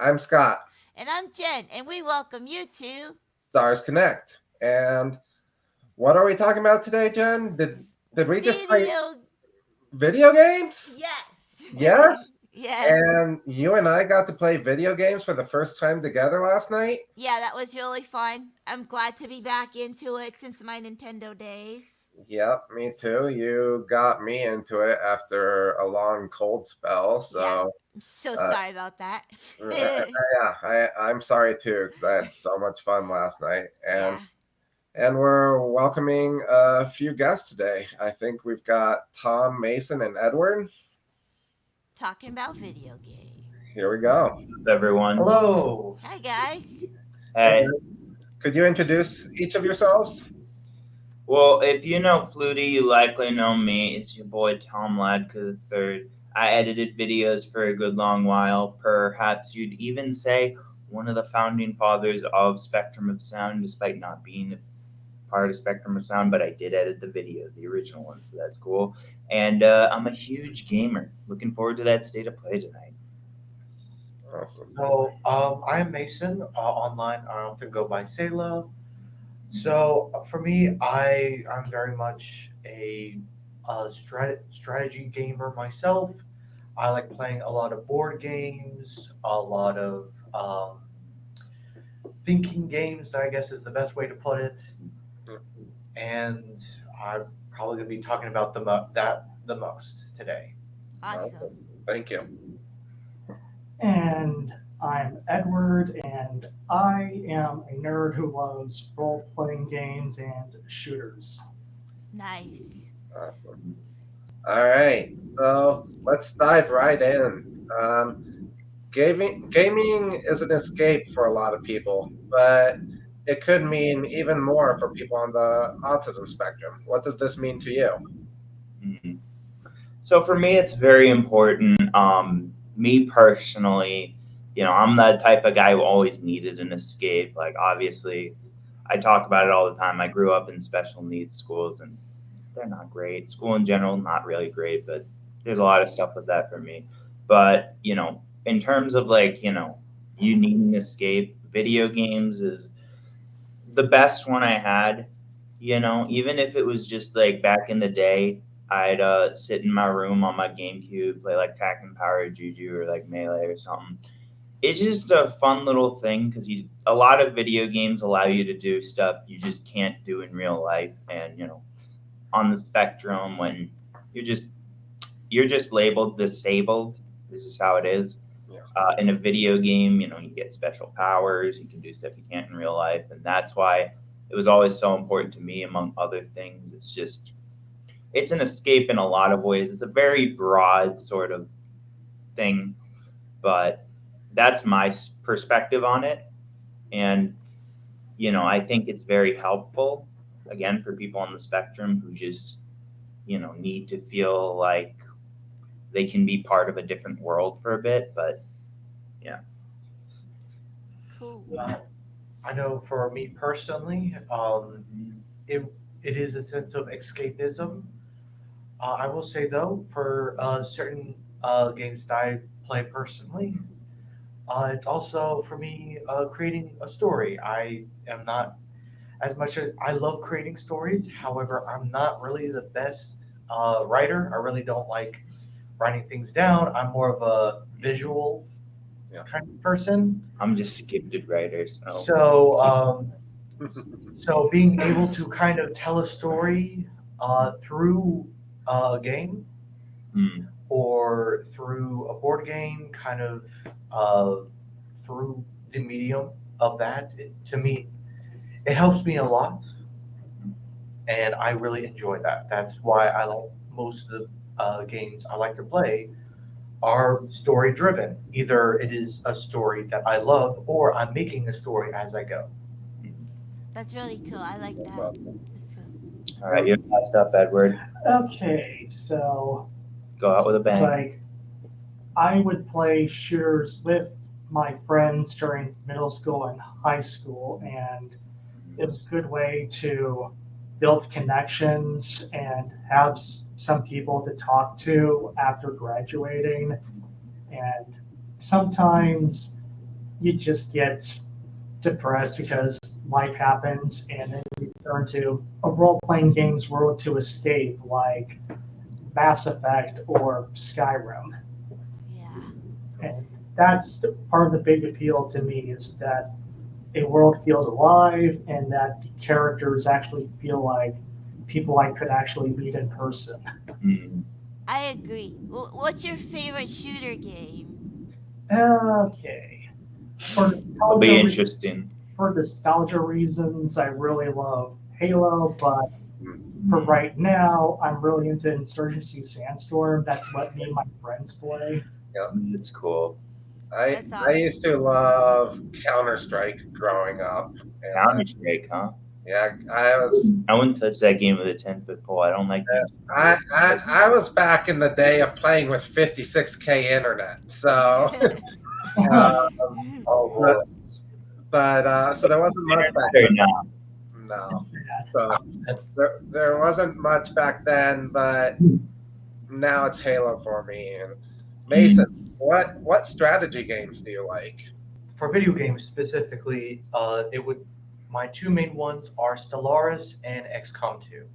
I'm Scott. And I'm Jen, and we welcome you to Stars Connect. And what are we talking about today, Jen? Did we just play Video. video games? Yes. Yes. Yes. And you and I got to play video games for the first time together last night? Yeah, that was really fun. I'm glad to be back into it since my Nintendo days. Yep, me too. You got me into it after a long cold spell, Yeah, so I'm so uh, sorry about that. yeah, I'm sorry too because I had so much fun last night, and Yeah, and we're welcoming a few guests today. I think we've got Tom, Mason, and Edward. talking about video games. Here we go. Everyone. Hello. Hi, guys. Hey. Could you introduce each of yourselves? Well, if you know Flutie, you likely know me. It's your boy Tom Ladka III. I edited videos for a good long while. Perhaps you'd even say one of the founding fathers of Spectrum of Sound, despite not being a part of Spectrum of Sound, but I did edit the videos, the original ones, so that's cool. And I'm a huge gamer. Looking forward to that state of play tonight. Awesome. So, I am Mason. Online, I often go by Sayla. So, for me, I'm very much a strategy gamer myself. I like playing a lot of board games, a lot of thinking games. I guess is the best way to put it. And I'm probably gonna be talking about that the most today. Awesome. Thank you. And I'm Edward, and I am a nerd who loves role playing games and shooters. Nice. Awesome. All right, so let's dive right in. Gaming is an escape for a lot of people, but it could mean even more for people on the autism spectrum. What does this mean to you? Mhm. So for me, it's very important. Me personally, I'm the type of guy who always needed an escape. Like, obviously, I talk about it all the time. I grew up in special needs schools, and they're not great. School in general, not really great, but there's a lot of stuff with that for me. But, in terms of like, you need an escape, video games is the best one I had. Even if it was just like back in the day, I'd sit in my room on my GameCube, play like Tekken Power Juju or like Melee or something. It's just a fun little thing because a lot of video games allow you to do stuff you just can't do in real life, and on the spectrum when you're just labeled disabled. This is how it is. Yeah. In a video game, you get special powers. You can do stuff you can't in real life, and that's why it was always so important to me. Among other things, it's an escape in a lot of ways. It's a very broad sort of thing, but that's my perspective on it, and I think it's very helpful again for people on the spectrum who just need to feel like they can be part of a different world for a bit. But yeah. Cool. I know for me personally, it it is a sense of escapism. I will say though, for certain games that I play personally, it's also for me creating a story. I am not as much as I love creating stories. However, I'm not really the best writer. I really don't like writing things down. I'm more of a visual Yeah. kind of person. I'm just a gifted writer, so So being able to kind of tell a story through a game mm, or through a board game, kind of uh, through the medium of that, to me, it helps me a lot, and I really enjoy that. That's why I like most of the games I like to play are story driven. Either it is a story that I love, or I'm making a story as I go. That's really cool. I like that. That's cool. all right, you're last up, Edward. Okay, so Go out with a it's bang. like I would play shooters with my friends during middle school and high school, and it was a good way to build connections and have some people to talk to after graduating. And sometimes you just get depressed because life happens, and then you turn to a role-playing games world to escape, like Mass Effect or Skyrim. Yeah. And that's part of the big appeal to me, is that a world feels alive and that the characters actually feel like people I could actually meet in person. Mm. I agree. What's your favorite shooter game? Okay. For It'll be interesting. for nostalgia reasons, I really love Halo, but for right now, I'm really into Insurgency Sandstorm. That's what me and my friends play. It's cool. That's I awesome. used to love Counter Strike growing up. And, Counter Strike, huh? yeah, I wouldn't touch that game with a 10-foot pole. I don't like games. I was back in the day of playing with 56K internet. So, Oh, so there wasn't much back Fair then. enough. No, so that's there wasn't much back then, but now it's Halo for me. And Mason, what strategy games do you like? for video games specifically. It would My two main ones are Stellaris and XCOM 2.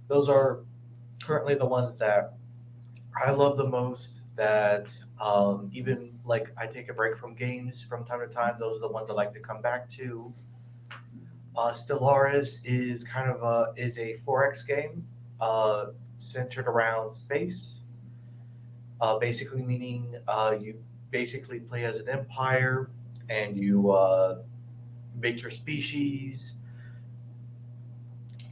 Those are currently the ones that I love the most. That even like I take a break from games from time to time. Those are the ones I like to come back to. Stellaris is a 4X game, centered around space. Basically meaning you basically play as an empire, and you make your species,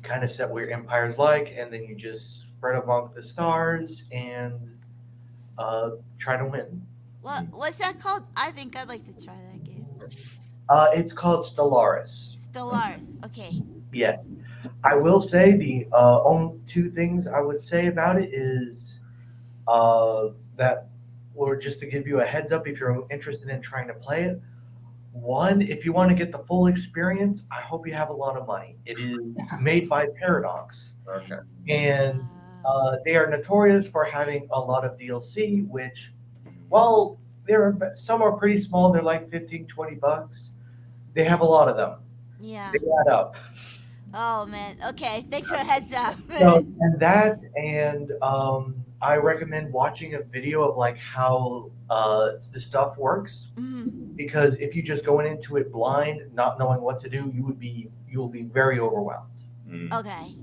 kind of set what your empire's like, and then you just spread among the stars and try to win. What's that called? I think I'd like to try that game. It's called Stellaris. Stellaris. Okay. Yes, I will say the only two things I would say about it is that, or just to give you a heads up if you're interested in trying to play it. One, if you want to get the full experience, I hope you have a lot of money. It is made by Paradox, Okay. and they are notorious for having a lot of DLC, which, some are pretty small. They're like 15, $20. They have a lot of them. Yeah. They add up. Oh man. Okay. Thanks for a heads up. I recommend watching a video of like how the stuff works, Mhm. because if you just going into it blind, not knowing what to do, you'll be very overwhelmed. Mm. Okay.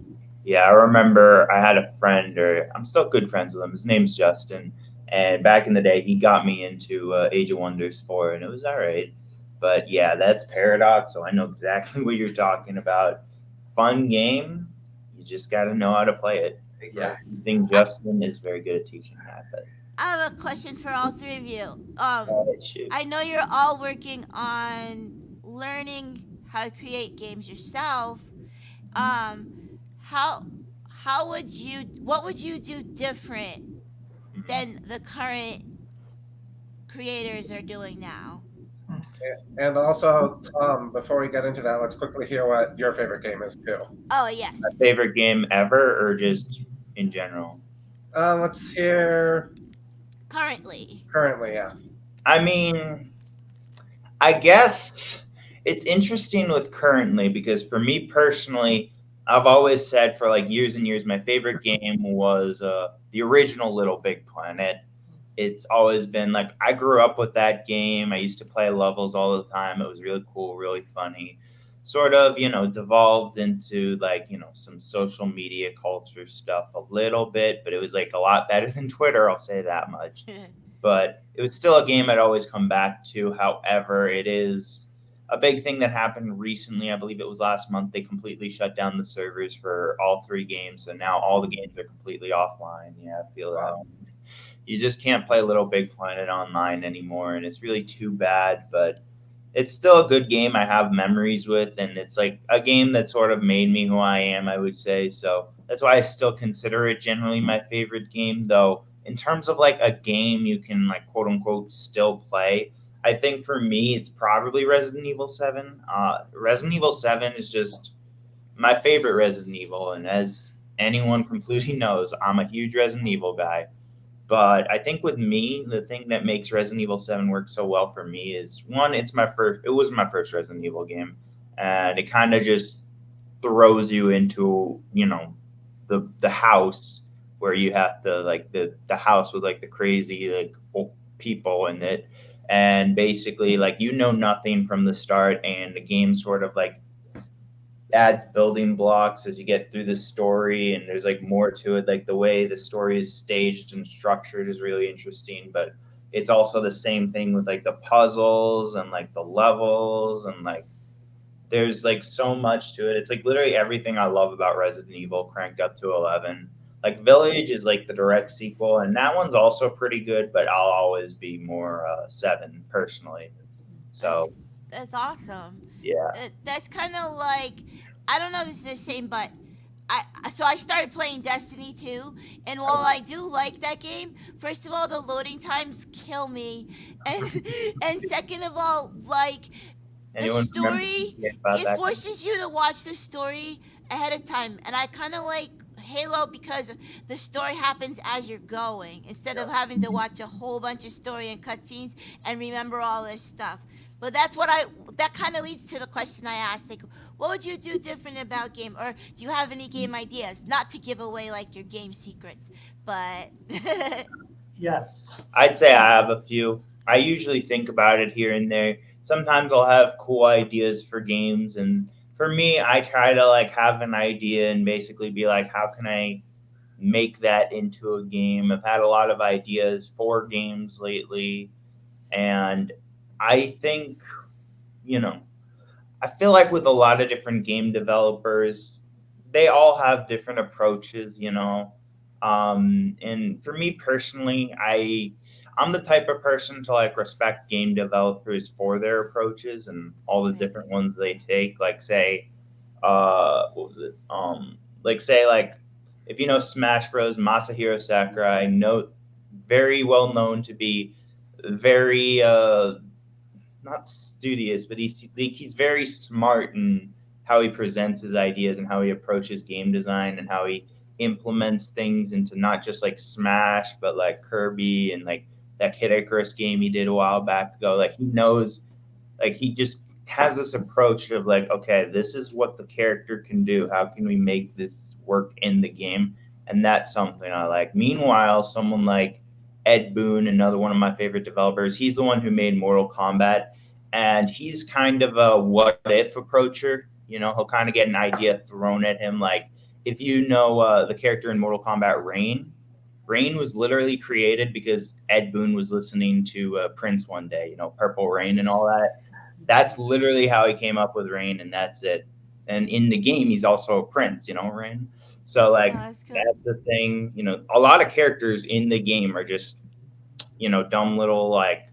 Yeah, I remember I had a friend, or I'm still good friends with him. His name's Justin. And back in the day, he got me into Age of Wonders 4, and it was all right. But yeah, that's Paradox, so I know exactly what you're talking about. Fun game. You just got to know how to play it. Yeah. I think Justin is very good at teaching that. But I have a question for all three of you. shoot. I know you're all working on learning how to create games yourself. How what would you do different than the current creators are doing now? And also, before we get into that, let's quickly hear what your favorite game is too. Oh yes. My favorite game ever, or just in general? Let's hear Currently. currently, yeah. I mean, I guess it's interesting with currently, because for me personally, I've always said for like years and years, my favorite game was the original Little Big Planet. It's always been like, I grew up with that game. I used to play levels all the time. It was really cool, really funny. Sort of, devolved into like, some social media culture stuff a little bit, but it was like a lot better than Twitter, I'll say that much. But it was still a game I'd always come back to. However, it is a big thing that happened recently. I believe it was last month. They completely shut down the servers for all three games. So now all the games are completely offline. Yeah, I feel that. You just can't play Little Big Planet online anymore. And it's really too bad. But it's still a good game I have memories with. And it's like a game that sort of made me who I am, I would say. So that's why I still consider it generally my favorite game, though. In terms of like a game you can like quote unquote still play, I think for me it's probably Resident Evil 7. Resident Evil 7 is just my favorite Resident Evil, and as anyone from Flutie knows, I'm a huge Resident Evil guy. But I think with me, the thing that makes Resident Evil 7 work so well for me is one, it was my first Resident Evil game. And it kind of just throws you into, the house where you have to like the house with like the crazy like people in it. And basically like nothing from the start, and the game sort of like adds building blocks as you get through the story, and there's like more to it. Like the way the story is staged and structured is really interesting, but it's also the same thing with like the puzzles and like the levels, and like there's like so much to it. It's like literally everything I love about Resident Evil cranked up to 11. Like Village is like the direct sequel, and that one's also pretty good, but I'll always be more 7 personally. That's So that's awesome. yeah. That's kind of like, I don't know if it's the same, but I started playing Destiny 2, and while I do like that game, first of all, the loading times kill me, and and second of all, like the Anyone remember story, about it that? forces you to watch the story ahead of time, and I kind of like Halo because the story happens as you're going instead of having to watch a whole bunch of story and cutscenes and remember all this stuff. But that kind of leads to the question I asked, like, what would you do different about game, or do you have any game ideas? Not to give away like your game secrets, but Yes. I'd say I have a few. I usually think about it here and there. Sometimes I'll have cool ideas for games, and for me, I try to like have an idea and basically be like, how can I make that into a game? I've had a lot of ideas for games lately, and I think, you know, I feel like with a lot of different game developers, they all have different approaches. And for me personally, I'm the type of person to like respect game developers for their approaches and all the right. different ones they take. Like say, what was it? Like say like if you know Smash Bros, Masahiro Sakurai, know very well known to be very not studious, but he's very smart in how he presents his ideas and how he approaches game design and how he implements things into not just like Smash, but like Kirby and like that Kid Icarus game he did a while back ago. Like he knows, like he just has this approach of like, okay, this is what the character can do. How can we make this work in the game? And that's something I like. Meanwhile, someone like Ed Boon, another one of my favorite developers, he's the one who made Mortal Kombat, and he's kind of a what if approacher. He'll kind of get an idea thrown at him. Like if you know the character in Mortal Kombat, Rain. Rain was literally created because Ed Boon was listening to Prince one day. Purple Rain and all that. That's literally how he came up with Rain, and that's it. And in the game, he's also a prince. Rain. So Oh, like that's cool. that's the thing. A lot of characters in the game are just dumb little like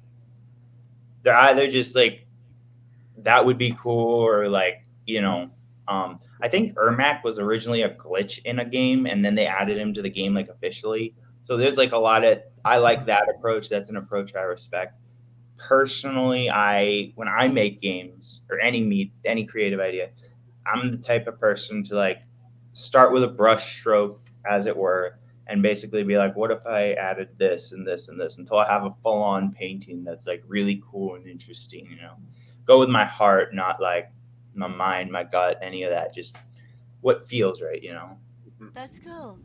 they're either just like that would be cool or like I think Ermac was originally a glitch in a game and then they added him to the game like officially. So there's like a lot of I like that approach. That's an approach I respect. Personally, when I make games or any creative idea, I'm the type of person to like start with a brush stroke, as it were, and basically be like, what if I added this and this and this until I have a full on painting that's like really cool and interesting. Go with my heart, not like my mind, my gut, any of that. Just what feels right. That's cool.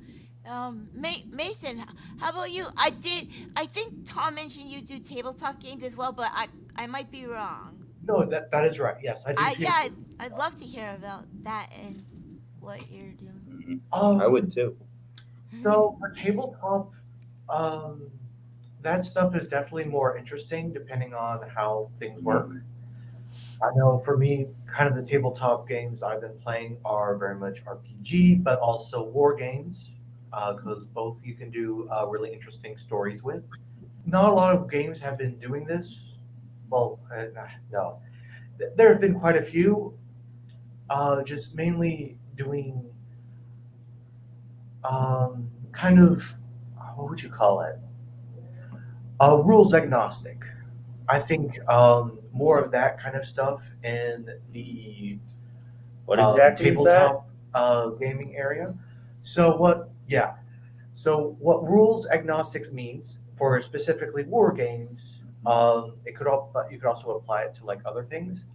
Mason, how about you? I think Tom mentioned you do tabletop games as well, but I might be wrong. No, that is right. Yes, I do. Yeah, I'd love to hear about that and what you're doing. I would too. So for tabletop, that stuff is definitely more interesting depending on how things work. I know for me, kind of the tabletop games I've been playing are very much RPG, but also war games, because both you can do really interesting stories with. Not a lot of games have been doing this. Well, no. There have been quite a few, just mainly doing kind of, what would you call it? Rules agnostic. I think more of that kind of stuff in the What exactly is that? tabletop gaming area. So what? Yeah. So, what rules agnostics means for specifically war games, it could all, but you could also apply it to like other things.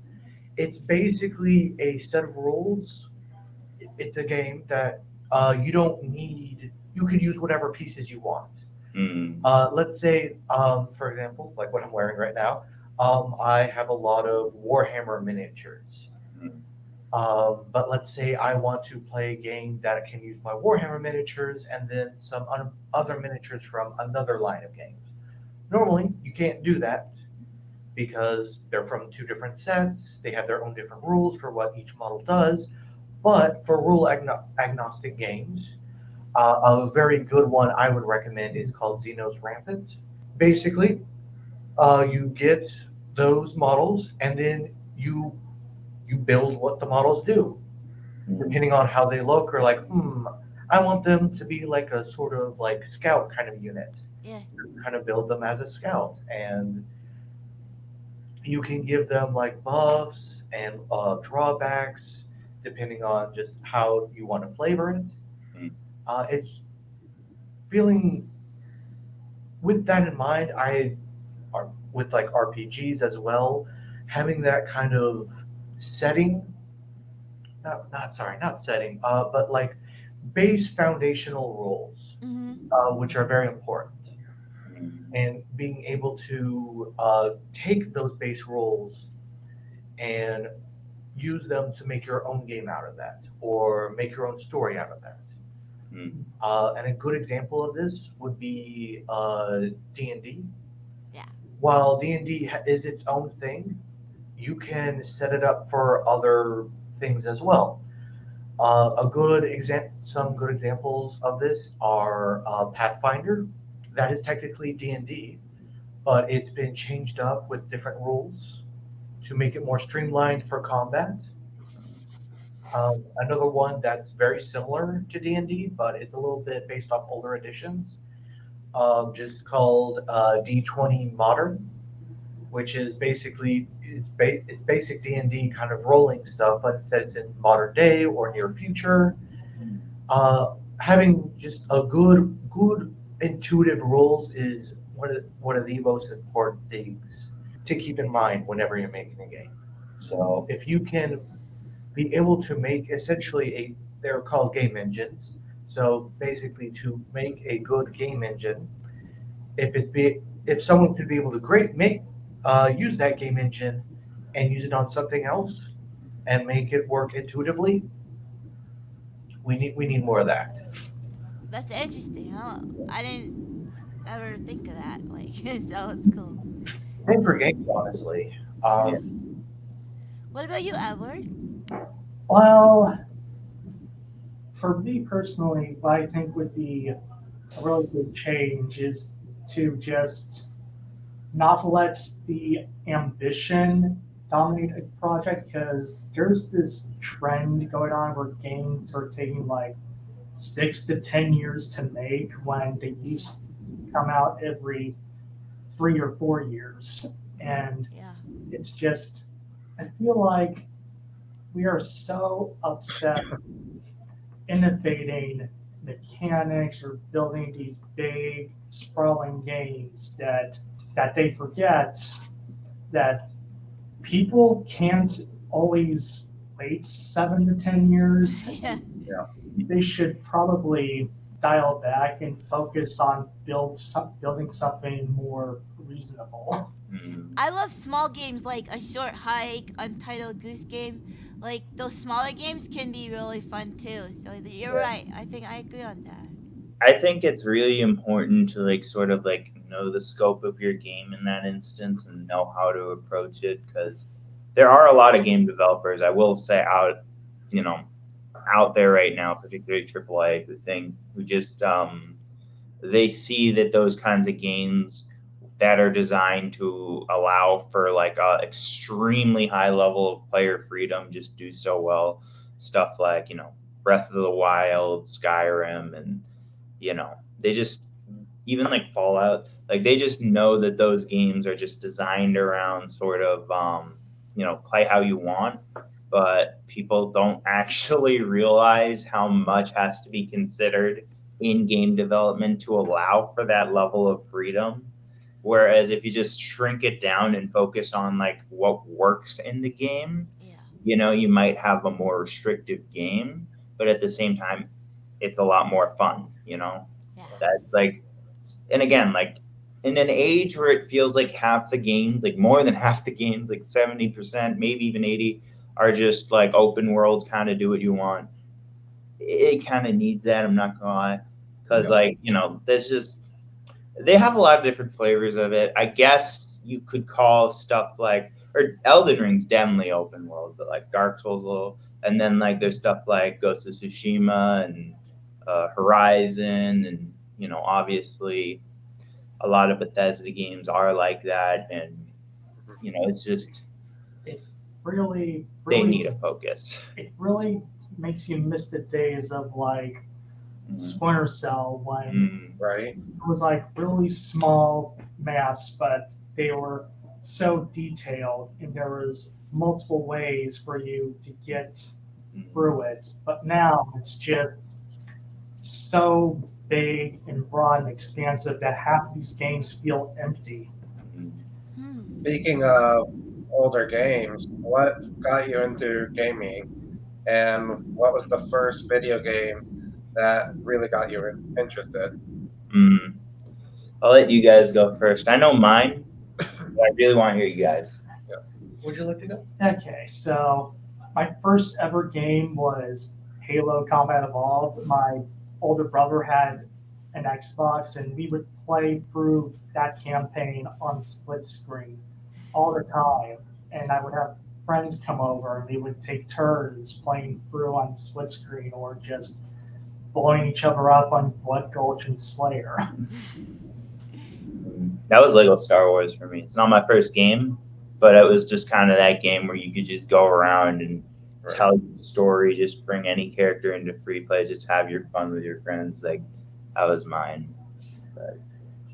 It's basically a set of rules. It's a game that you don't need. You could use whatever pieces you want. Mm. Let's say, for example, like what I'm wearing right now, I have a lot of Warhammer miniatures. Mm. But let's say I want to play a game that can use my Warhammer miniatures and then some other miniatures from another line of games. Normally, you can't do that because they're from two different sets. They have their own different rules for what each model does. But for agnostic games, a very good one I would recommend is called Xenos Rampant. Basically, you get those models and then you build what the models do depending on how they look, or like, I want them to be like a sort of like scout kind of unit. Yeah. So you kind of build them as a scout, and you can give them like buffs and drawbacks depending on just how you want to flavor it. Mm. It's feeling with that in mind. With like RPGs as well, having that kind of setting, not setting, but like base foundational rules, Mm-hmm. which are very important, Mm. and being able to take those base rules and use them to make your own game out of that, or make your own story out of that. Mm. And a good example of this would be D&D. Yeah. While D&D is its own thing, you can set it up for other things as well. Some good examples of this are Pathfinder. That is technically D&D, but it's been changed up with different rules to make it more streamlined for combat. Another one that's very similar to D&D, but it's a little bit based off older editions, just called D20 Modern, which is basically it's basic D&D kind of rolling stuff, but instead it's in modern day or near future. Having just a good intuitive rules is one of the most important things to keep in mind whenever you're making a game. So if you can be able to make essentially they're called game engines. So basically, to make a good game engine, if someone could be able to use that game engine and use it on something else and make it work intuitively, we need more of that. That's interesting. I didn't ever think of that. Like, so it's cool. Same for games, honestly. Yeah. What about you, Edward? Well, for me personally, what I think would be a really big change is to just not let the ambition dominate a project, because there's this trend going on where games are taking like 6 to 10 years to make when they used to come out every 3 or 4 years. And Yeah. it's just, I feel like we are so upset innovating mechanics or building these big sprawling games that they forget that people can't always wait 7 to 10 years. Yeah. They should probably dial back and focus on building something more reasonable. Mm. I love small games like A Short Hike, Untitled Goose Game. Like those smaller games can be really fun too. So you're right. I think I agree on that. I think it's really important to like sort of like know the scope of your game in that instance and know how to approach it, because there are a lot of game developers, I will say, out there right now, particularly AAA, who just they see that those kinds of games that are designed to allow for like a extremely high level of player freedom just do so well. Stuff like Breath of the Wild, Skyrim, and they just, even like Fallout, like they just know that those games are just designed around sort of play how you want, but people don't actually realize how much has to be considered in game development to allow for that level of freedom. Whereas if you just shrink it down and focus on like what works in the game, Yeah. you might have a more restrictive game, but at the same time, it's a lot more fun. Yeah. That's like, and again, like in an age where it feels like half the games, like more than half the games, like 70%, maybe even 80, are just like open world, kind of do what you want. It kind of needs that. I'm not gonna lie, because Yeah. like there's just they have a lot of different flavors of it. I guess you could call stuff like, or Elden Ring's definitely open world, but like Dark Souls a little, and then like there's stuff like Ghost of Tsushima and Horizon, and obviously a lot of Bethesda games are like that, and it's just It really, they really, need a focus. it really makes you miss the days of like Splinter Cell when Right. it was like really small maps, but they were so detailed, and there was multiple ways for you to get through it. But now it's just so big and broad and expansive that half these games feel empty. Hmm. Speaking of older games, what got you into gaming, and what was the first video game that really got you interested? Mm. I'll let you guys go first. I know mine, but I really want to hear you guys. Would you like to go? Okay, so my first ever game was Halo Combat Evolved. My older brother had an Xbox, and we would play through that campaign on split screen all the time. And I would have friends come over, and we would take turns playing through on split screen or just blowing each other up on Blood Gulch and Slayer. That was Lego Star Wars for me. It's not my first game, but it was just kind of that game where you could just go around and tell your story, just bring any character into free play, just have your fun with your friends. Like that was mine,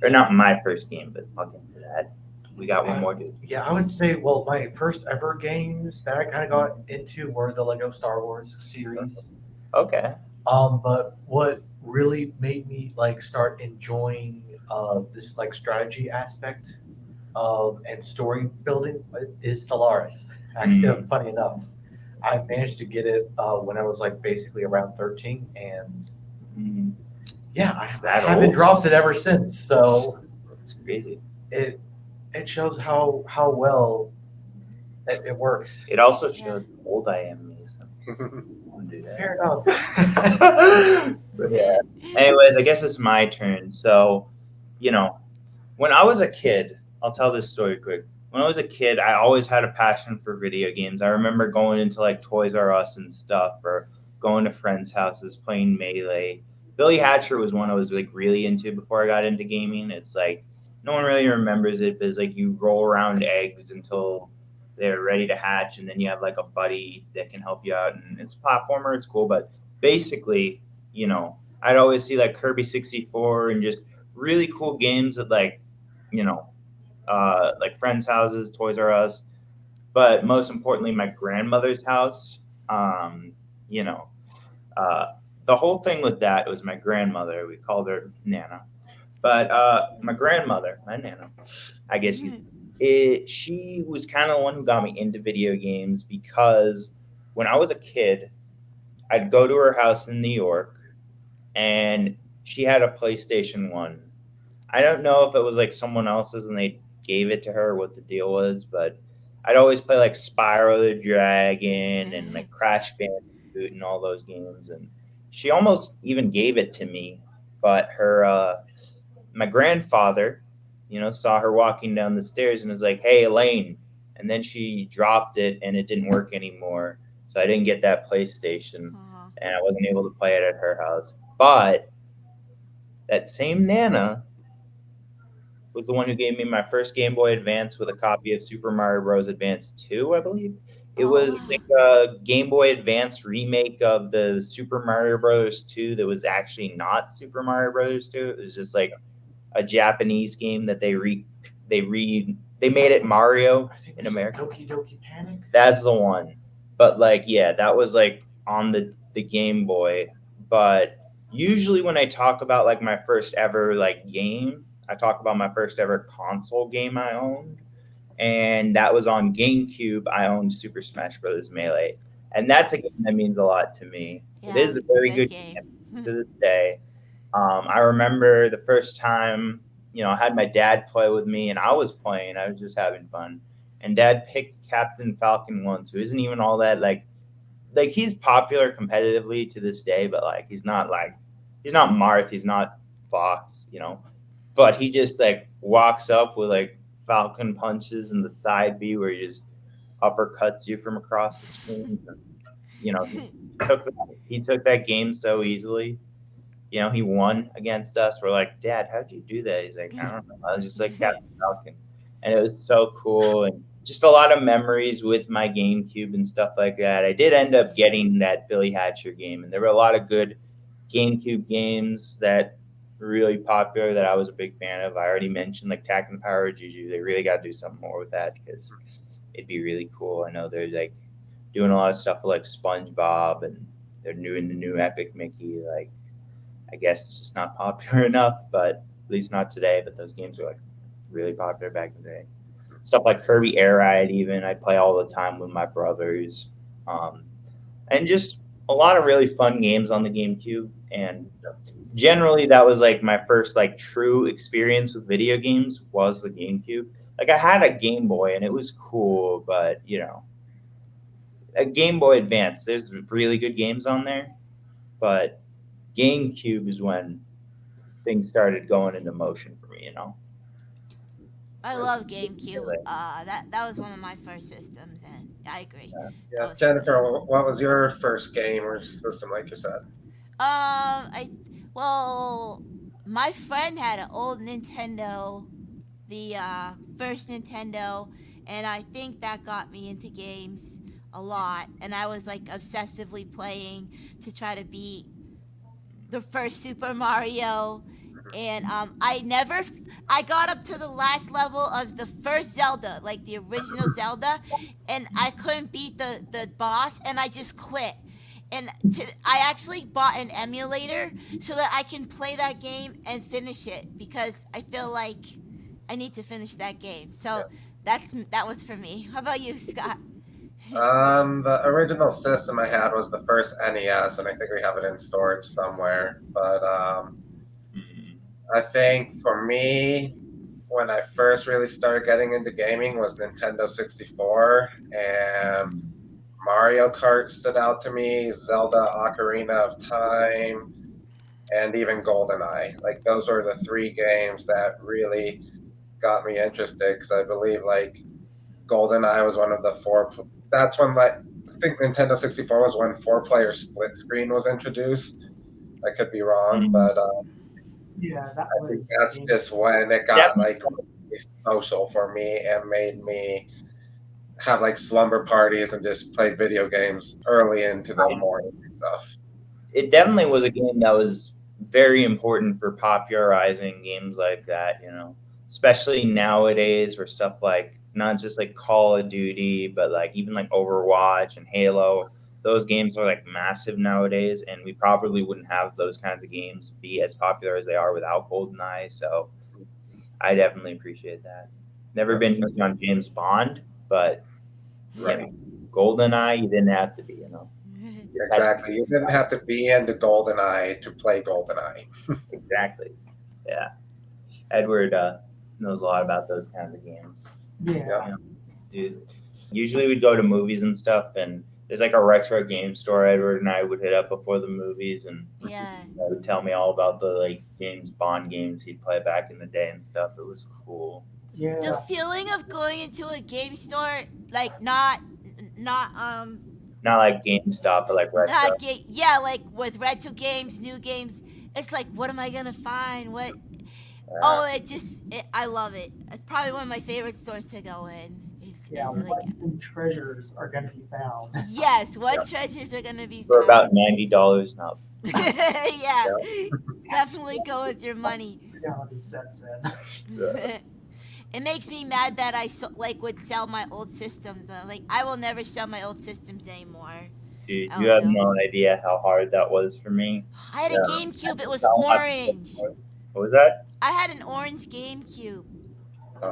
or not my first game, but I'll get to that. We got one more, dude. Yeah, I would say, well, my first ever games that I kind of got into were the Lego Star Wars series. Okay. But what really made me like start enjoying this like strategy aspect and story building is Stellaris. Actually, funny enough, I managed to get it when I was like basically around 13, and yeah, I haven't dropped it ever since. So it's crazy. It shows how well it works. It also shows how old I am, Mason. Fair enough. But yeah. Anyways, I guess it's my turn. So, when I was a kid, I'll tell this story quick. When I was a kid, I always had a passion for video games. I remember going into like Toys R Us and stuff, or going to friends' houses, playing Melee. Billy Hatcher was one I was like really into before I got into gaming. It's like no one really remembers it, but it's like you roll around eggs until they're ready to hatch, and then you have like a buddy that can help you out, and it's a platformer. It's cool, but basically, I'd always see like Kirby 64 and just really cool games at like like friends' houses, Toys R Us, but most importantly, my grandmother's house. The whole thing with that was my grandmother. We called her Nana, but my grandmother, my Nana, I guess she was kind of the one who got me into video games, because when I was a kid, I'd go to her house in New York, and she had a PlayStation 1. I don't know if it was like someone else's and they gave it to her, or what the deal was, but I'd always play like Spyro the Dragon and like Crash Bandicoot and all those games, and she almost even gave it to me, but my grandfather, saw her walking down the stairs and was like, "Hey, Elaine," and then she dropped it and it didn't work anymore, so I didn't get that PlayStation, and I wasn't able to play it at her house. But that same Nana was the one who gave me my first Game Boy Advance with a copy of Super Mario Bros. Advance 2, I believe. It was like a Game Boy Advance remake of the Super Mario Bros. 2 that was actually not Super Mario Bros. 2. It was just like a Japanese game that they made it Mario in America. Doki Doki Panic. That's the one. But like, yeah, that was like on the Game Boy. But usually when I talk about like my first ever like game, I talk about my first ever console game I owned, and that was on GameCube. I owned Super Smash Bros. Melee, and that's a game that means a lot to me. It Yeah, is a it's a very good good game. game to this day. I remember the first time, I had my dad play with me, and I was playing. I was just having fun, and Dad picked Captain Falcon once, who isn't even all that like he's popular competitively to this day, but like he's not Marth, he's not Fox, but he just like walks up with like Falcon punches in the side B where he just uppercuts you from across the screen. He took that game so easily. He won against us. We're like, Dad, how'd you do that? He's like, I don't know. I was just like Captain Falcon. And it was so cool. And just a lot of memories with my GameCube and stuff like that. I did end up getting that Billy Hatcher game. And there were a lot of good GameCube games that were really popular that I was a big fan of. I already mentioned like Tack and Power Juju. They really got to do something more with that because it'd be really cool. I know they're like doing a lot of stuff with like SpongeBob, and they're doing the new Epic Mickey. Like, I guess it's just not popular enough, but at least not today. But those games were like really popular back in the day. Stuff like Kirby Air Ride, even I play all the time with my brothers, and just a lot of really fun games on the GameCube. And generally, that was like my first like true experience with video games was the GameCube. Like I had a Game Boy and it was cool, but a Game Boy Advance, there's really good games on there, but GameCube is when things started going into motion for me. I love GameCube. That was one of my first systems, and I agree. Yeah, Jennifer, what was your first game or system, like you said? Well, my friend had an old Nintendo, the first Nintendo, and I think that got me into games a lot. And I was like obsessively playing to try to beat the first Super Mario. And I got up to the last level of the first Zelda, like the original Zelda, and I couldn't beat the boss, and I just quit. And I actually bought an emulator so that I can play that game and finish it because I feel like I need to finish that game. So that was for me. How about you, Scott? The original system I had was the first NES, and I think we have it in storage somewhere. But I think for me, when I first really started getting into gaming was Nintendo 64, and Mario Kart stood out to me, Zelda Ocarina of Time, and even GoldenEye. Like those were the three games that really got me interested because I believe like GoldenEye was one of the four. That's when I think Nintendo 64 was when 4-player split screen was introduced. I could be wrong, but yeah, that I think was. that's just when it got like really social for me and made me have like slumber parties and just play video games early into the morning and stuff. It definitely was a game that was very important for popularizing games like that, especially nowadays where stuff like not just like Call of Duty, but like even like Overwatch and Halo, those games are like massive nowadays, and we probably wouldn't have those kinds of games be as popular as they are without GoldenEye. So I definitely appreciate that. Never been huge on James Bond, but GoldenEye, you didn't have to be, Exactly. You didn't have to be into GoldenEye to play GoldenEye. Exactly. Yeah. Edward knows a lot about those kinds of games. Yeah. Dude. Usually we'd go to movies and stuff, and there's like a retro game store Edward and I would hit up before the movies, and he would tell me all about the like James Bond games he'd play back in the day and stuff. It was cool. Yeah. The feeling of going into a game store, like not like GameStop, but like retro. Like with retro games, new games. It's like, what am I gonna find? What? I love it. It's probably one of my favorite stores to go in. What new treasures are going to be found? Yes, what treasures are going to be found? For about $90 now. Yeah, definitely go with your money. It makes me mad that I would sell my old systems. I will never sell my old systems anymore. Dude, Oh you have no. no idea how hard that was for me. I had a Yeah. GameCube. It was How much- orange. What was that? I had an orange GameCube.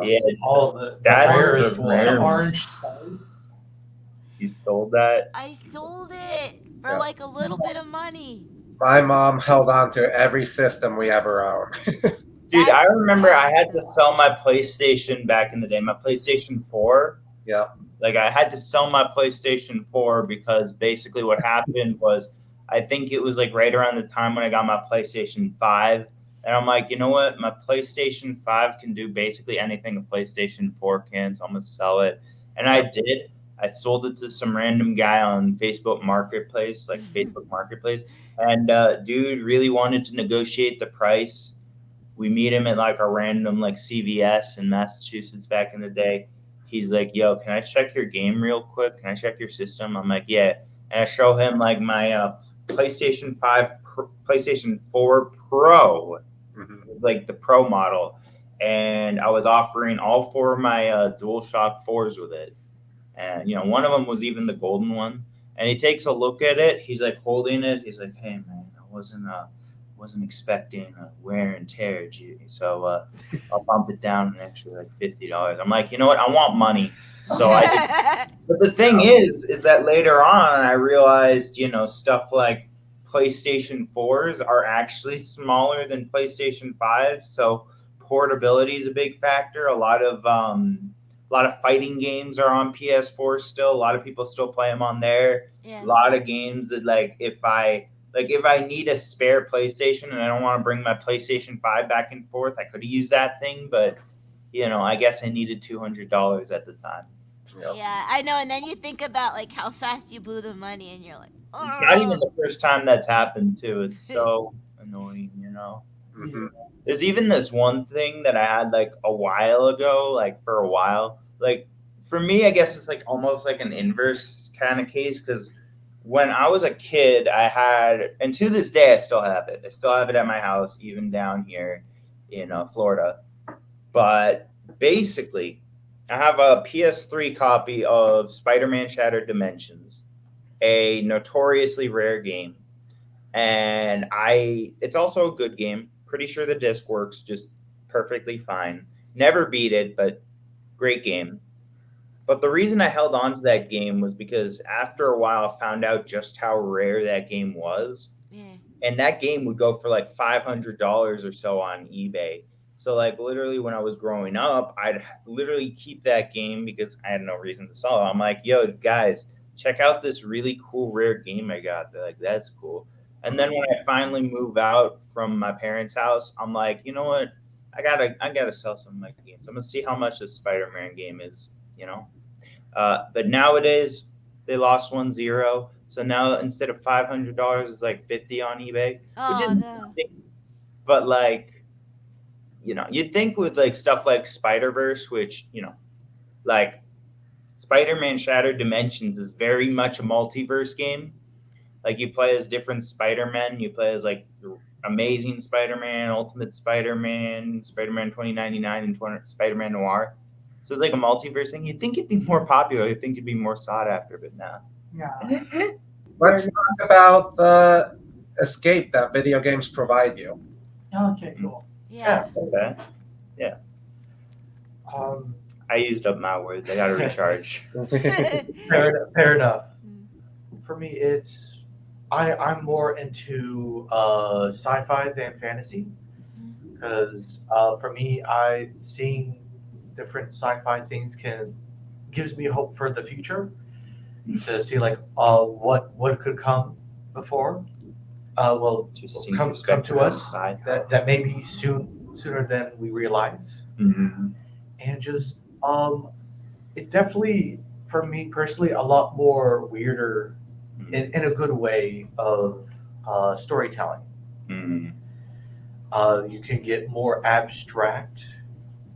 Yeah, Oh, the that's rarest the one. rare one. Orange spice. You sold that? I sold it for Yeah. like a little bit of money. My mom held on to every system we ever owned. Dude, I That's remember I had to awesome. sell my PlayStation back in the day, my PlayStation 4. Yeah. Like, I had to sell my PlayStation 4 because basically what happened was I think it was like right around the time when I got my PlayStation 5. And I'm like, you know what? My PlayStation 5 can do basically anything a PlayStation 4 can, so I'm going to sell it. And I did. I sold it to some random guy on Facebook Marketplace, like Facebook Marketplace. And dude really wanted to negotiate the price. We meet him at like a random like CVS in Massachusetts back in the day. He's like, yo, can I check your game real quick? Can I check your system? I'm like, yeah. And I show him like my PlayStation 5, PlayStation 4 Pro, like the Pro model. And I was offering all 4 of my DualShock 4s with it. And, you know, one of them was even the golden one. And he takes a look at it. He's like holding it. He's like, hey, man, I wasn't expecting wear and tear, so I'll bump it down an extra like $50. I'm like, you know what? I want money, so I just. But the thing is that later on I realized, you know, stuff like PlayStation 4s are actually smaller than PlayStation 5, so portability is a big factor. A lot of fighting games are on PS4 still. A lot of people still play them on there. Yeah. A lot of games that like if I need a spare PlayStation and I don't want to bring my PlayStation 5 back and forth, I could have used that thing, but you know, I guess I needed $200 at the time. Yep. Yeah, I know. And then you think about like how fast you blew the money, and you're like, oh. It's not even the first time that's happened too. It's so annoying, you know. Mhm. There's even this one thing that I had like a while ago, like for a while. Like for me, I guess it's like almost like an inverse kind of case because when I was a kid, I had, and to this day, I still have it. I still have it at my house, even down here in Florida. But basically, I have a PS3 copy of Spider-Man Shattered Dimensions, a notoriously rare game. And it's also a good game. Pretty sure the disc works just perfectly fine. Never beat it, but great game. But the reason I held on to that game was because after a while, I found out just how rare that game was. Yeah. And that game would go for like $500 or so on eBay. So like literally when I was growing up, I'd literally keep that game because I had no reason to sell it. I'm like, yo, guys, check out this really cool rare game I got. They're like, that's cool. And then when I finally move out from my parents' house, I'm like, you know what? I gotta sell some of my games. I'm gonna see how much this Spider-Man game is, you know. But nowadays they lost 1-0. So now instead of $500, it's like $50 on eBay, which is nothing. But like, you know, you'd think with like stuff like Spider-Verse, which, you know, like Spider-Man Shattered Dimensions is very much a multiverse game. Like you play as different Spider-Men. You play as like Amazing Spider-Man, Ultimate Spider-Man, Spider-Man 2099, and Spider-Man Noir. So it's like a multiverse thing. You'd think it'd be more popular. You'd think it'd be more sought after, but no. Yeah. Let's talk about the escape that video games provide you. Okay, cool. Yeah. Okay. Yeah. I used up my words. I got to recharge. Fair enough. For me, I'm more into sci-fi than fantasy because for me, seeing different sci-fi things gives me hope for the future to see like what could come before. Come to us that may be sooner than we realize. Mm-hmm. And just it's definitely for me personally a lot more weirder in a good way of storytelling. Mm-hmm. You can get more abstract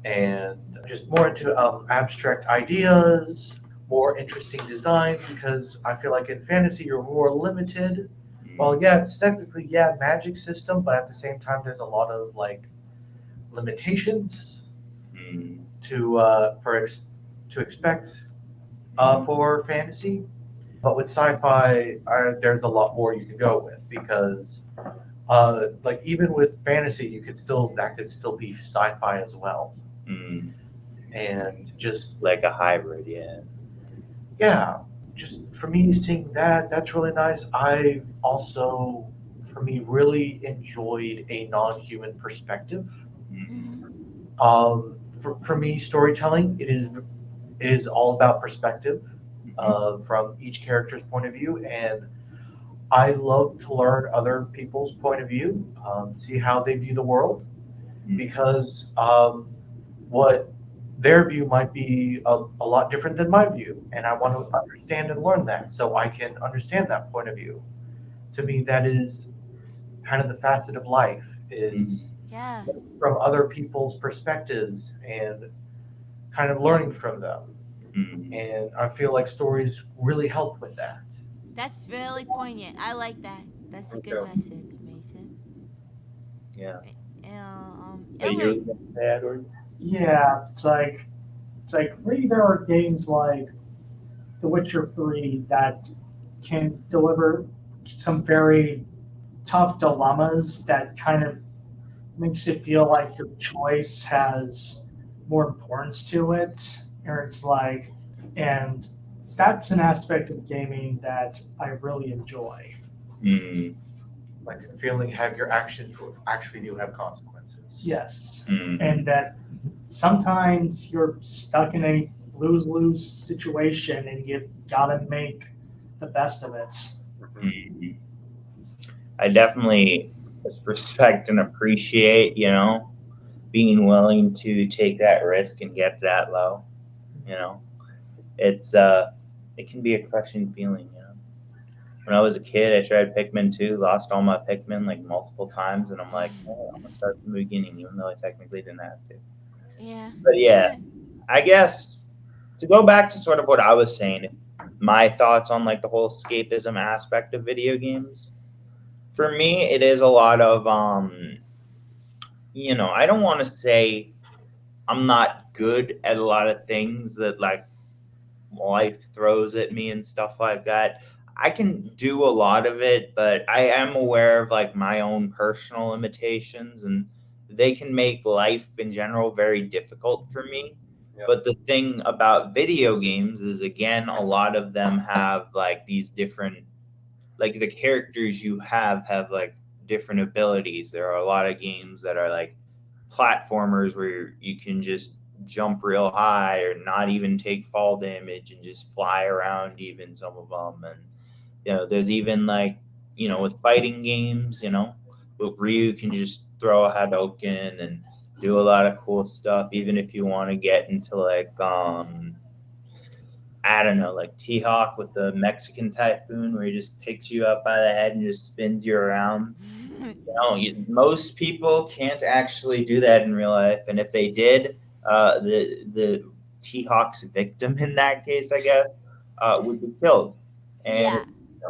and just more into abstract ideas, more interesting design, because I feel like in fantasy you're more limited. Well, yeah, it's technically magic system, but at the same time there's a lot of like limitations to expect for fantasy. But with sci-fi, there's a lot more you can go with because, like even with fantasy, that could still be sci-fi as well, Mm, and just like a hybrid, yeah. yeah, just for me seeing that's really nice. I also, for me, really enjoyed a non-human perspective. Mm, Mhm. For me, storytelling it is all about perspective, mhm, from each character's point of view, and I love to learn other people's point of view, see how they view the world, mm, because what their view might be a lot different than my view, and I want to understand and learn that so I can understand that point of view. To me, that is kind of the facet of life mm, is Yeah, from other people's perspectives and kind of learning from them. mm. And I feel like stories really help with that. that's really poignant. I like that. That's a Me good too. message, Mason. Yeah. So you were Ilri. gonna say, Edward? Yeah, it's like really there are games like The Witcher 3 that can deliver some very tough dilemmas that kind of makes it feel like your choice has more importance to it. Or it's like, and that's an aspect of gaming that I really enjoy. Mm, Like feeling have your actions actually do have consequences. Yes. mm, And that sometimes you're stuck in a lose lose situation and you've got to make the best of it. Mhm. mm. I definitely respect and appreciate, being willing to take that risk and get that low. You know, it's it can be a crushing feeling. When I was a kid, I tried Pikmin 2, lost all my Pikmin like multiple times, and I'm like, oh, I'm gonna start from the beginning, even though I technically didn't have to. Yeah. But yeah, I guess to go back to sort of what I was saying, my thoughts on like the whole escapism aspect of video games. For me, it is a lot of I don't want to say I'm not good at a lot of things that like life throws at me and stuff like that. I can do a lot of it, but I am aware of like my own personal limitations and they can make life in general very difficult for me. Yep. But the thing about video games is again a lot of them have like these different like the characters you have like different abilities. There are a lot of games that are like platformers where you can just jump real high or not even take fall damage and just fly around even some of them. And there's even like with fighting games, with Ryu can just throw a Hadouken and do a lot of cool stuff even if you want to get into like I don't know, like T Hawk with the Mexican typhoon, where he just picks you up by the head and just spins you around. Most people can't actually do that in real life, and if they did, the T Hawk's victim in that case, I guess, would be killed. And Yeah.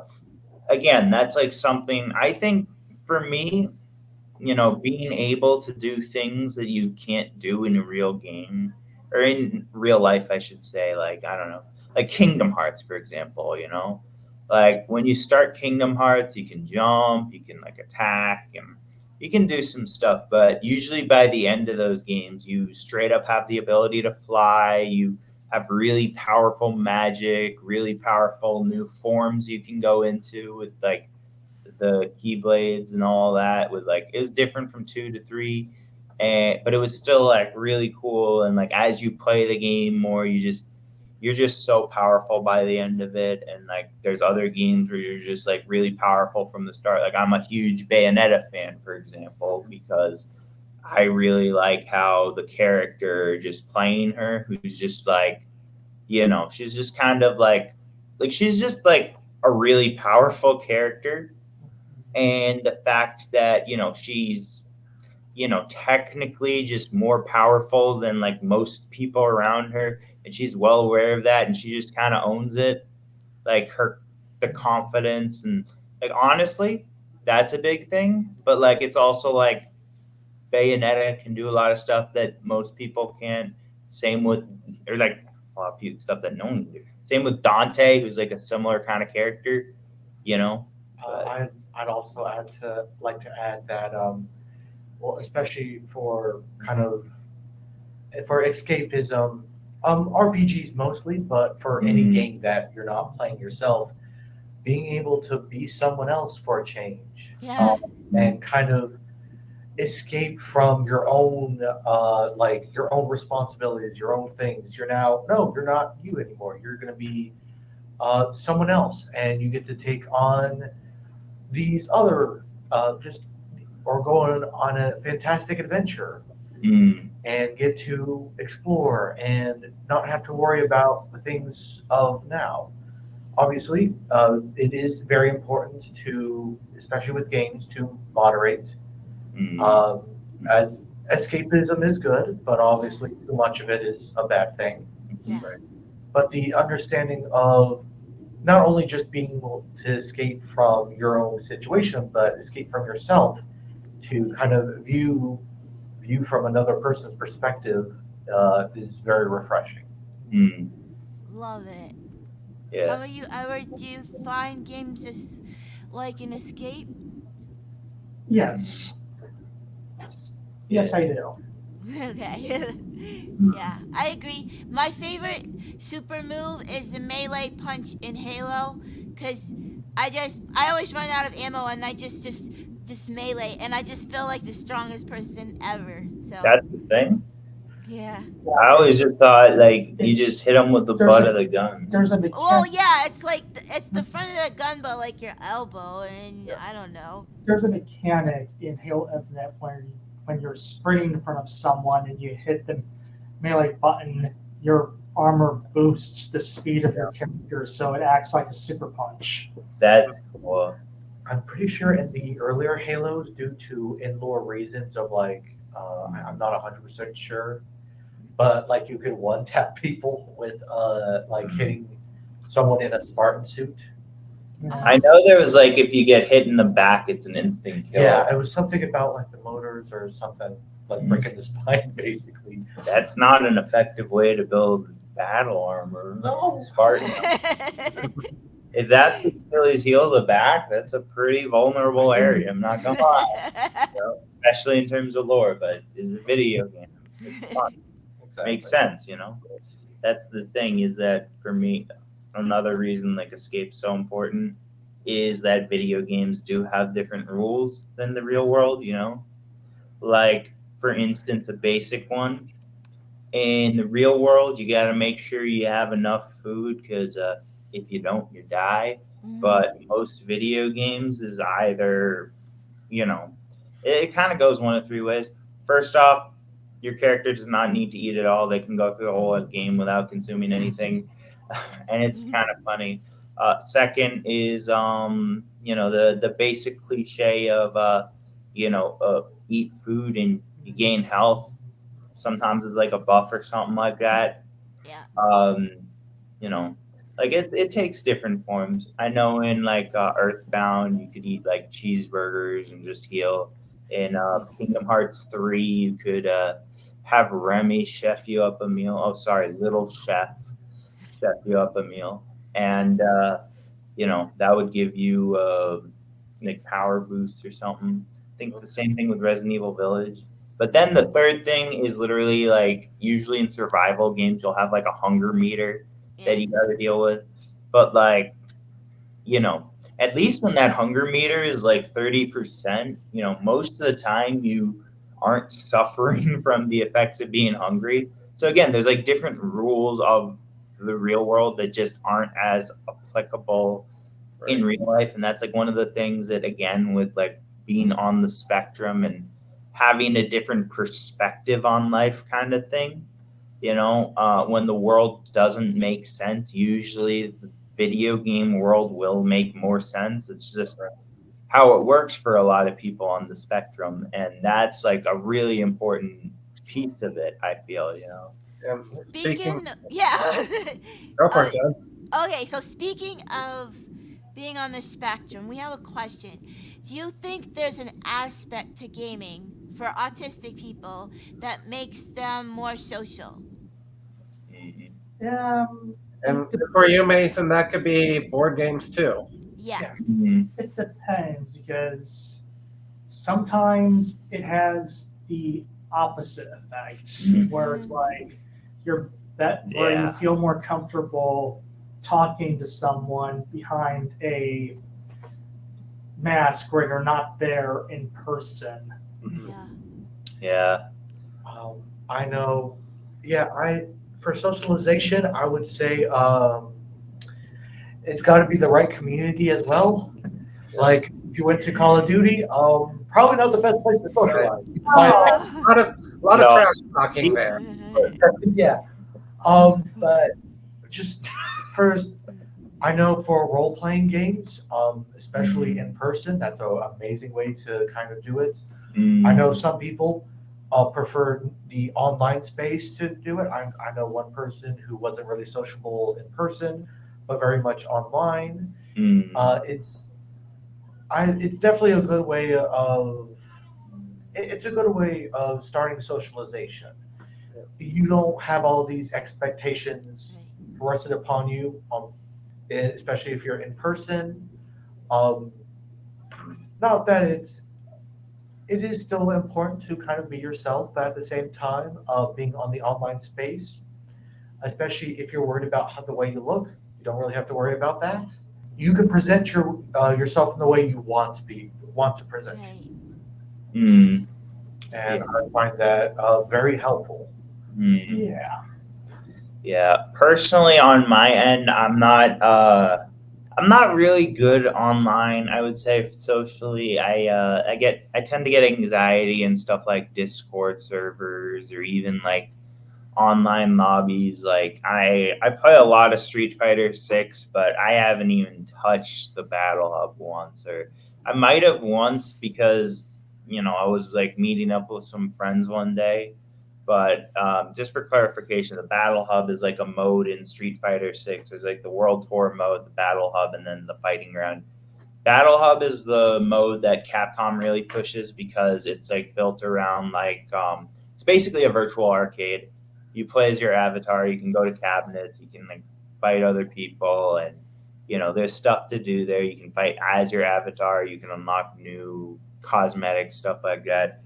again, that's like something I think for me, being able to do things that you can't do in a real game or in real life, I should say, like, I don't know, like Kingdom Hearts, for example, like when you start Kingdom Hearts, you can jump, you can like attack, and you can do some stuff. But usually by the end of those games, you straight up have the ability to fly. You have really powerful magic, really powerful new forms you can go into with like the keyblades and all that with like it was different from 2 to 3 and but it was still like really cool and like as you play the game more you're just so powerful by the end of it and like there's other games where you're just like really powerful from the start. Like I'm a huge Bayonetta fan, for example, because I really like how the character just playing her who's just like she's just kind of like she's just like a really powerful character, and the fact that she's technically just more powerful than like most people around her, and she's well aware of that and she just kind of owns it, like her the confidence and like honestly that's a big thing, but like it's also like Bayonetta can do a lot of stuff that most people can't. Same with there's like a lot of stuff that no one can do. Same with Dante, who's like a similar kind of character, you know. But I'd also like to add that well, especially for kind of for escapism, RPGs mostly, but for any game that you're not playing yourself, being able to be someone else for a change, Yeah. and kind of escape from your own like your own responsibilities, your own things. You're now no, you're not you anymore. You're going to be someone else, and you get to take on these other just or go on a fantastic adventure and get to explore and not have to worry about the things of now. Obviously, it is very important to, especially with games, to moderate. Um, as escapism is good, but obviously too much of it is a bad thing. Yeah. But the understanding of not only just being able to escape from your own situation, but escape from yourself to kind of view from another person's perspective is very refreshing. Love it. How Yeah. about you, Edward? Do you find games as like an escape? Yes. Yes, I do. Okay. Yeah, I agree. My favorite super move is the melee punch in Halo, cause I always run out of ammo and I just melee, and I just feel like the strongest person ever. So That's the thing. yeah. I always just thought like you It's- just hit them with the there's butt a- of the gun. There's a Well, mechanic. yeah, it's like it's the front of the gun, but like your elbow, and I don't know. There's a mechanic in Halo Infinite when you're sprinting in front of someone and you hit the melee button, your armor boosts the speed of your character, so it acts like a super punch. That's cool. I'm pretty sure in the earlier Halos, due to in-lore reasons of like, I'm not 100% sure, but like you could one tap people with like hitting someone in a Spartan suit. I know there was like if you get hit in the back, it's an instant kill. Yeah, it was something about like the motors or something, like breaking the spine basically. That's not an effective way to build battle armor. No. Spartan. If that's the Achilles heel of the back, that's a pretty vulnerable area. I'm not gonna lie, you know, especially in terms of lore. But it's a video game. It's fun. Exactly. Makes sense, you know. That's the thing. Is that for me, another reason like escape's so important is that video games do have different rules than the real world. You know, like for instance, a basic one. In the real world, you got to make sure you have enough food because if you don't, you die. But most video games is either, you know, it kind of goes one of three ways. First off, your character does not need to eat at all. They can go through the whole game without consuming anything, and it's kind of funny. Second is, you know, the basic cliche of, you know, eat food and you gain health. Sometimes it's like a buff or something like that. Yeah. You know, like it takes different forms. I know in like Earthbound, you could eat like cheeseburgers and just heal. In Kingdom Hearts 3, you could have Remy chef you up a meal. Oh, sorry, Little Chef you up a meal. And, you know, that would give you like power boosts or something. I think the same thing with Resident Evil Village. But then the third thing is literally like usually in survival games, you'll have like a hunger meter that you got to deal with. But like, you know, at least when that hunger meter is like 30%, you know, most of the time you aren't suffering from the effects of being hungry. So again, there's like different rules of the real world that just aren't as applicable in real life. And that's like one of the things that, again, with like being on the spectrum and having a different perspective on life kind of thing, you know, when the world doesn't make sense, usually the video game world will make more sense. It's just how it works for a lot of people on the spectrum. And that's like a really important piece of it, I feel, you know. Speaking, yeah. Go for it, Jen. Okay, so speaking of being on the spectrum, we have a question. Do you think there's an aspect to gaming for autistic people that makes them more social? And for you, Mason, that could be board games too. Yeah. It depends because sometimes it has the opposite effect where it's like where you feel more comfortable talking to someone behind a mask where you're not there in person. Yeah. Yeah. I know. Yeah, for socialization, I would say it's got to be the right community as well. Like if you went to Call of Duty, probably not the best place to socialize. Oh. A lot of No. trash talking there. Yeah. But just first, I know for role playing games, especially in person, that's an amazing way to kind of do it. I know some people prefer the online space to do it. I know one person who wasn't really sociable in person, but very much online. It's definitely a good way of it's a good way of starting socialization. You don't have all these expectations foisted upon you, especially if you're in person. Um, Not that it is still important to kind of be yourself, but at the same time, being on the online space, especially if you're worried about the way you look, you don't really have to worry about that. You can present yourself in the way you want to present you, and I find that very helpful. Yeah. Yeah. Personally, on my end, I'm not really good online. I would say socially, I tend to get anxiety and stuff like Discord servers or even like online lobbies. Like I play a lot of Street Fighter 6, but I haven't even touched the Battle Hub once, or I might have once because I was like meeting up with some friends one day. But just for clarification, the Battle Hub is like a mode in Street Fighter 6. There's like the World Tour mode, the Battle Hub, and then the Fighting Ground. Battle Hub is the mode that Capcom really pushes because it's like built around it's basically a virtual arcade. You play as your avatar. You can go to cabinets. You can like fight other people, and there's stuff to do there. You can fight as your avatar. You can unlock new cosmetic stuff like that.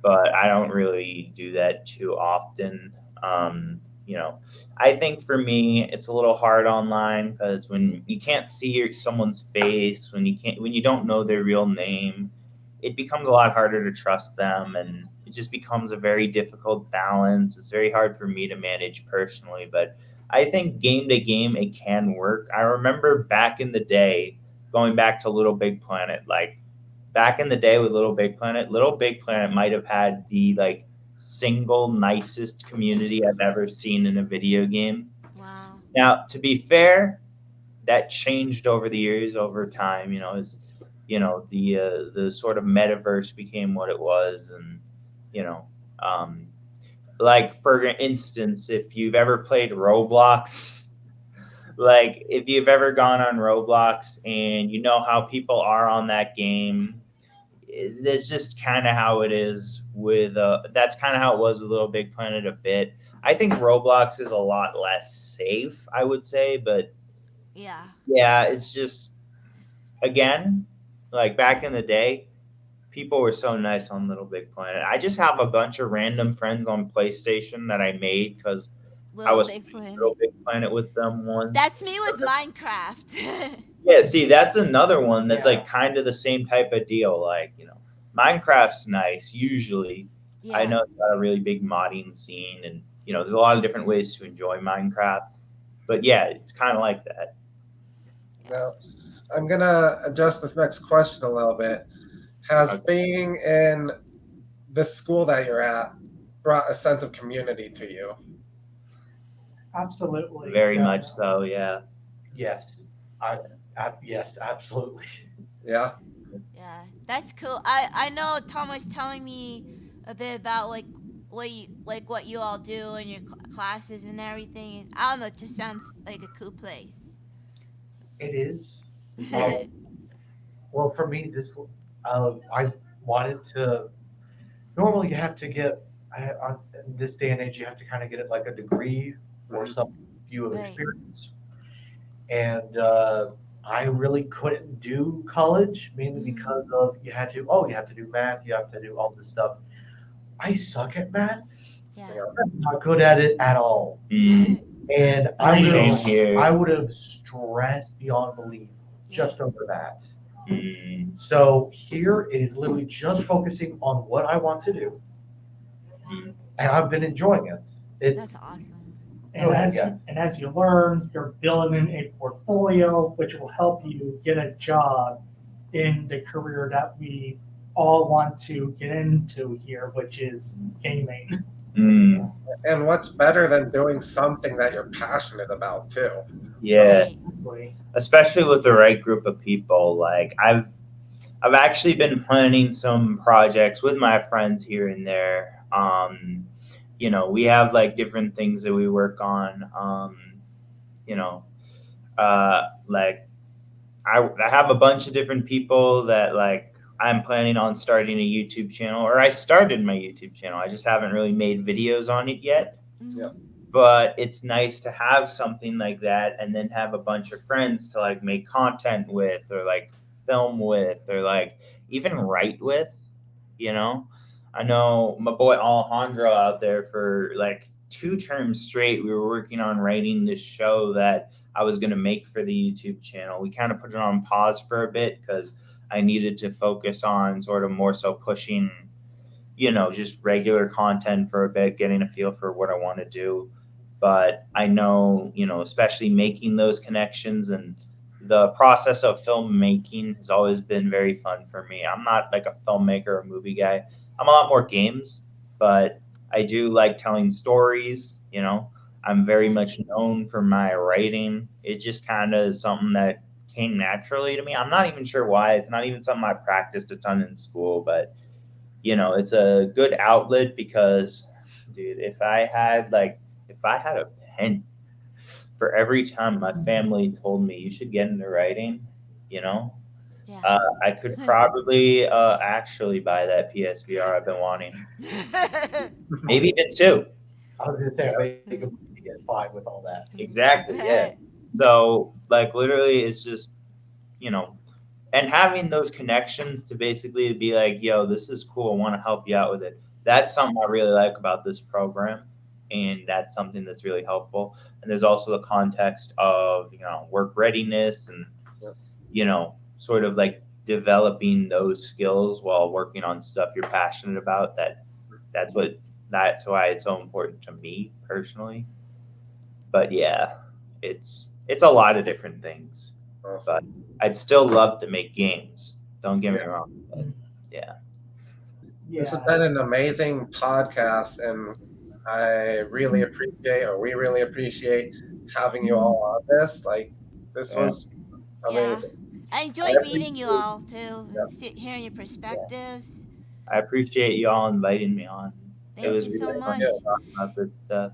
But I don't really do that too often. I think for me it's a little hard online because when you can't see someone's face, when you don't know their real name, it becomes a lot harder to trust them, and it just becomes a very difficult balance. It's very hard for me to manage personally, but I think game to game it can work. I remember back in the day, going back to Little Big Planet, like back in the day with Little Big Planet might have had the like single nicest community I've ever seen in a video game. Wow. Now, to be fair, that changed over the years, over time. As the sort of metaverse became what it was, and like for instance, if you've ever played Roblox, like if you've ever gone on Roblox and you know how people are on that game, that's just kind of how it is with that's kind of how it was with Little Big Planet a bit. I think Roblox is a lot less safe, I would say, but Yeah. it's just, again, like back in the day, people were so nice on Little Big Planet. I just have a bunch of random friends on PlayStation that I made because I was playing Little Big Planet with them once. That's me with Minecraft. Yeah, see, that's another one that's like kind of the same type of deal. Like, Minecraft's nice usually. Yeah. I know it's got a really big modding scene, and there's a lot of different ways to enjoy Minecraft. But yeah, it's kind of like that. Now, I'm gonna adjust this next question a little bit. Has being in the school that you're at brought a sense of community to you? Absolutely. Very much so, yeah. Yes, yes, absolutely. Yeah. Yeah, that's cool. I know Tom was telling me a bit about what you all do in your classes and everything. I don't know, it just sounds like a cool place. It is. Well, for me, I wanted to. Normally, you have to get in this day and age, you have to kind of get it like a degree or something. view of Right. experience. And I really couldn't do college mainly because of you have to do math, you have to do all this stuff. I suck at math. Yeah. I'm not good at it at all. Mm. And Same here. I would have stressed beyond belief just over that. Mm. So here it is literally just focusing on what I want to do, Mm. and I've been enjoying it. That's It's awesome. And Oh, as yeah. and as you learn, you're building a portfolio which will help you get a job in the career that we all want to get into here, which is gaming. Mm. And what's better than doing something that you're passionate about too? Yeah. Right. Especially with the right group of people. Like I've actually been planning some projects with my friends here and there. You know, we have like different things that we work on. You know, like I have a bunch of different people that like I'm planning on starting a YouTube channel, or I started my YouTube channel. I just haven't really made videos on it yet. Yeah. But it's nice to have something like that and then have a bunch of friends to like make content with, or like film with, or like even write with, you know. I know my boy Alejandro out there for like 2 terms straight we were working on writing this show that I was going to make for the YouTube channel. We kind of put it on pause for a bit because I needed to focus on sort of more so pushing, you know, just regular content for a bit, getting a feel for what I want to do. But I know, you know, especially making those connections and the process of filmmaking has always been very fun for me. I'm not like a filmmaker or movie guy. I'm a lot more games, but I do like telling stories, you know. I'm very much known for my writing. It just kind of is something that came naturally to me. I'm not even sure why. It's not even something I practiced a ton in school, but you know, it's a good outlet because, dude, if I had a pen for every time my family told me you should get into writing, you know, Yeah. I could probably actually buy that PSVR I've been wanting. Maybe even 2. I was gonna say I make a PS5 with all that. Exactly, yeah. So, like, literally, it's just, you know, and having those connections to basically be like, yo, this is cool. I want to help you out with it. That's something I really like about this program. And that's something that's really helpful. And there's also the context of, you know, work readiness and, you know, sort of like developing those skills while working on stuff you're passionate about. That's why it's so important to me personally. But yeah, it's a lot of different things. But I'd still love to make games. Don't get me wrong. But yeah. This has been an amazing podcast, and we really appreciate having you all on this. Like, this was amazing. I enjoyed meeting you all too, hearing your perspectives. I appreciate you all inviting me on. Thank It was you really so fun much. talking about this stuff.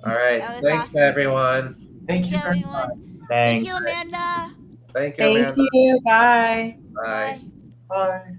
All right. That was Thanks, awesome. everyone. Thank you very much. everyone. Thanks. Thank you, Amanda. Thank you, Amanda. Thank you. Bye. Bye. Bye. Bye.